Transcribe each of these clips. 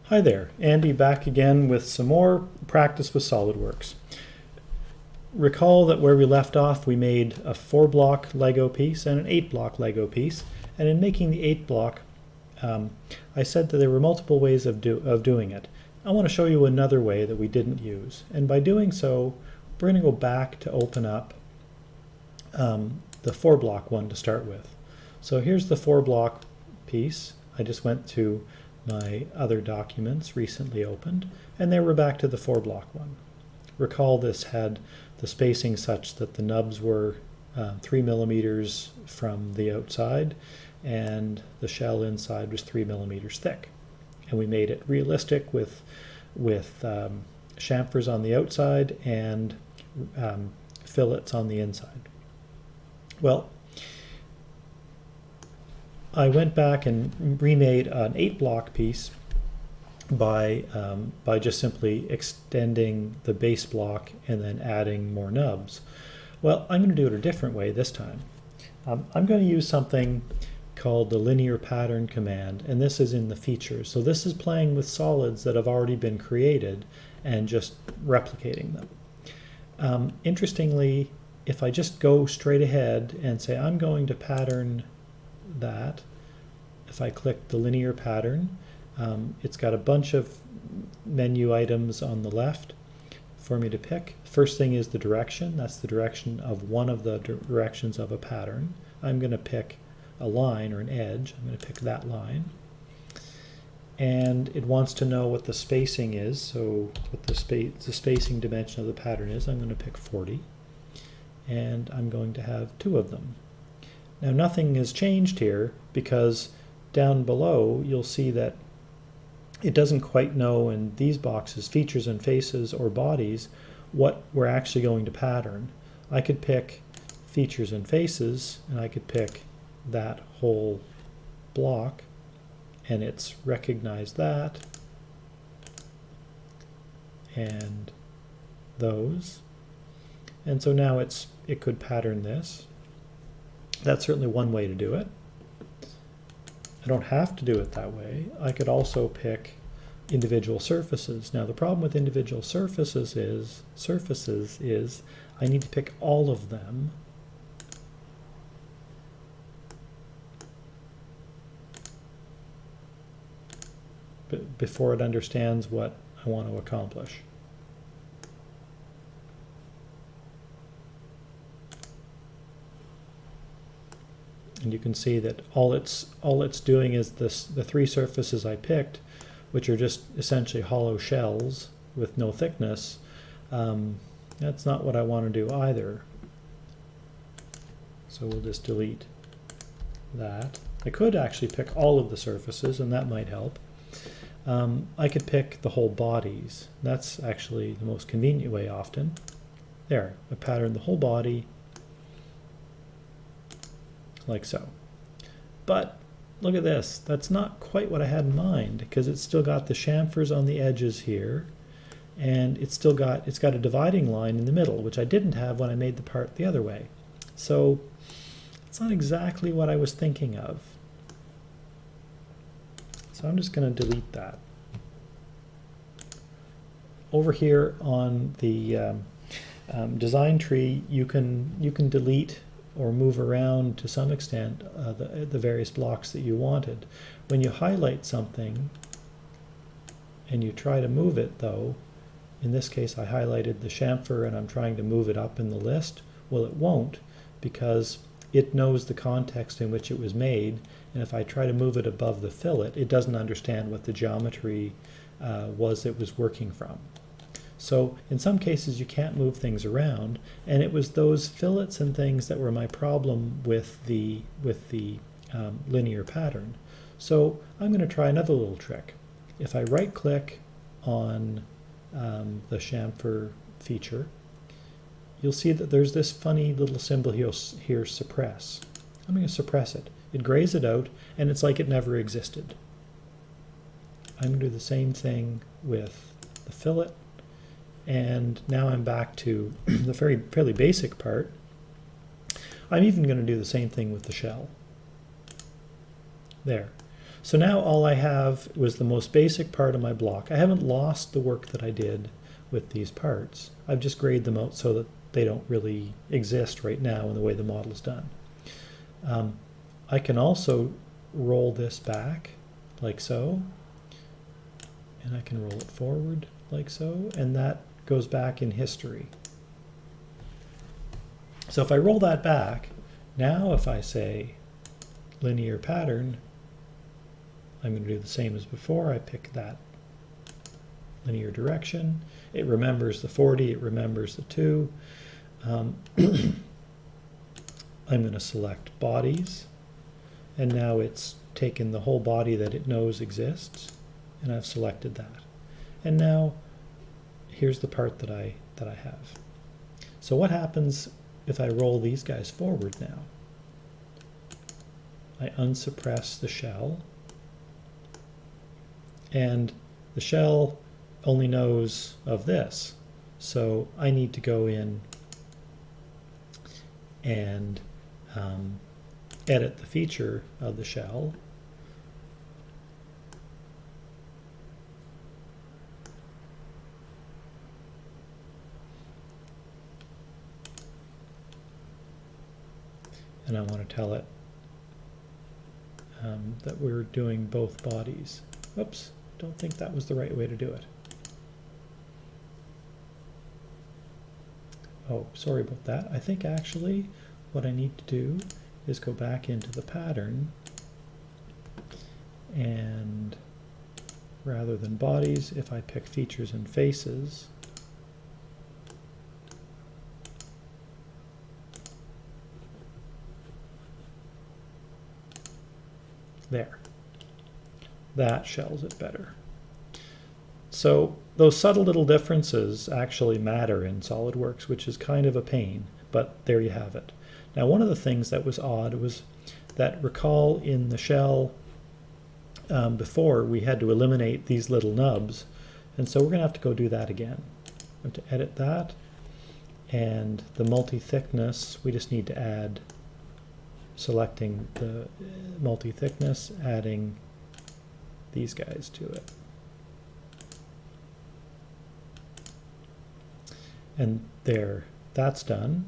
Hi there, Andy back again with some more practice with SolidWorks. Recall that where we left off we made a 4-block Lego piece and an 8-block Lego piece, and in making the 8-block I said that there were multiple ways of doing it. I want to show you another way that we didn't use, and by doing so we're going to go back to open up the 4-block one to start with. So here's the 4-block piece. I just went to my other documents recently opened, and there we're back to the 4-block one. Recall this had the spacing such that the nubs were 3 millimeters from the outside and the shell inside was 3 millimeters thick. And we made it realistic with chamfers on the outside and fillets on the inside. Well, I went back and remade an 8-block piece by just simply extending the base block and then adding more nubs. Well, I'm going to do it a different way this time. I'm going to use something called the linear pattern command, and this is in the features. So this is playing with solids that have already been created and just replicating them. Interestingly, if I just go straight ahead and say I'm going to pattern that, if I click the linear pattern, it's got a bunch of menu items on the left for me to pick. First thing is the direction. That's the direction of one of the directions of a pattern. I'm going to pick a line or an edge. I'm going to pick that line. And it wants to know what the spacing is, so what the spacing dimension of the pattern is. I'm going to pick 40. And I'm going to have 2 of them. Now nothing has changed here because down below you'll see that it doesn't quite know in these boxes, features and faces or bodies, what we're actually going to pattern. I could pick features and faces, and I could pick that whole block, and it's recognized that, and those. And so now it could pattern this. That's certainly one way to do it. I don't have to do it that way. I could also pick individual surfaces. Now the problem with individual surfaces is I need to pick all of them before it understands what I want to accomplish. And you can see that all it's doing is the 3 surfaces I picked, which are just essentially hollow shells with no thickness. That's not what I want to do either. So we'll just delete that. I could actually pick all of the surfaces, and that might help. I could pick the whole bodies. That's actually the most convenient way often. There, I pattern the whole body like so. But look at this, that's not quite what I had in mind, because it's still got the chamfers on the edges here, and it's got a dividing line in the middle, which I didn't have when I made the part the other way. So it's not exactly what I was thinking of. So I'm just going to delete that. Over here on the design tree, you can delete or move around to some extent the various blocks that you wanted. When you highlight something and you try to move it, though, in this case I highlighted the chamfer and I'm trying to move it up in the list, well, it won't, because it knows the context in which it was made, and if I try to move it above the fillet, it doesn't understand what the geometry was it was working from. So in some cases you can't move things around, and it was those fillets and things that were my problem with the linear pattern. So I'm going to try another little trick. If I right click on the chamfer feature, you'll see that there's this funny little symbol here, suppress. I'm going to suppress it. It grays it out, and it's like it never existed. I'm going to do the same thing with the fillet. And now I'm back to the fairly basic part. I'm even going to do the same thing with the shell. There. So now all I have was the most basic part of my block. I haven't lost the work that I did with these parts. I've just grayed them out so that they don't really exist right now in the way the model is done. I can also roll this back like so, and I can roll it forward like so, and that goes back in history. So if I roll that back, now if I say linear pattern, I'm going to do the same as before. I pick that linear direction. It remembers the 40, it remembers the 2. I'm going to select bodies, and now it's taken the whole body that it knows exists, and I've selected that. And now here's the part that I have. So what happens if I roll these guys forward now? I unsuppress the shell, and the shell only knows of this. So I need to go in and edit the feature of the shell. And I want to tell it that we're doing both bodies. Oops, don't think that was the right way to do it. Oh, sorry about that. I think actually what I need to do is go back into the pattern, and rather than bodies, if I pick features and faces, there. That shells it better. So those subtle little differences actually matter in SolidWorks, which is kind of a pain, but there you have it. Now, one of the things that was odd was that, recall in the shell before, we had to eliminate these little nubs, and so we're going to have to go do that again. I'm going to edit that, and the multi-thickness, we just need to add, selecting the multi-thickness, adding these guys to it. And there, that's done.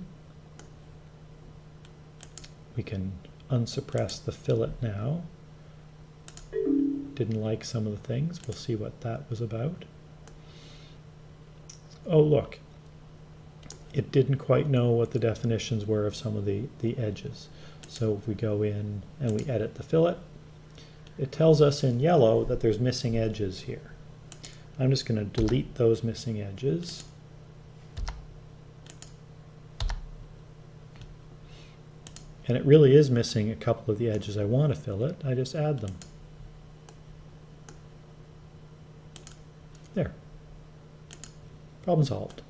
We can unsuppress the fillet now. Didn't like some of the things. We'll see what that was about. Oh, look. It didn't quite know what the definitions were of some of the edges. So if we go in and we edit the fillet, it tells us in yellow that there's missing edges here. I'm just going to delete those missing edges. And it really is missing a couple of the edges I want to fillet. I just add them. There. Problem solved.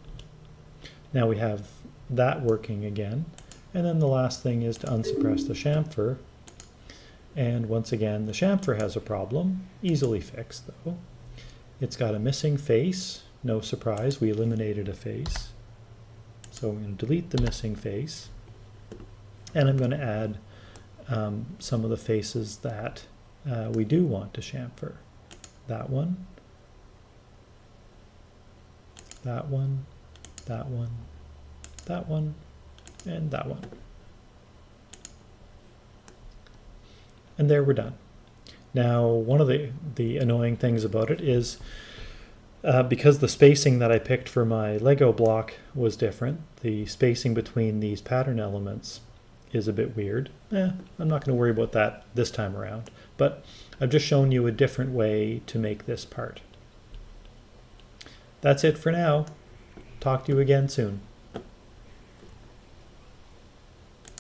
Now we have that working again. And then the last thing is to unsuppress the chamfer. And once again, the chamfer has a problem. Easily fixed, though. It's got a missing face. No surprise, we eliminated a face. So I'm going to delete the missing face. And I'm going to add some of the faces that we do want to chamfer. That one, that one, that one, that one, and that one. And there we're done. Now, one of the annoying things about it is because the spacing that I picked for my Lego block was different, the spacing between these pattern elements is a bit weird. I'm not going to worry about that this time around, but I've just shown you a different way to make this part. That's it for now. Talk to you again soon.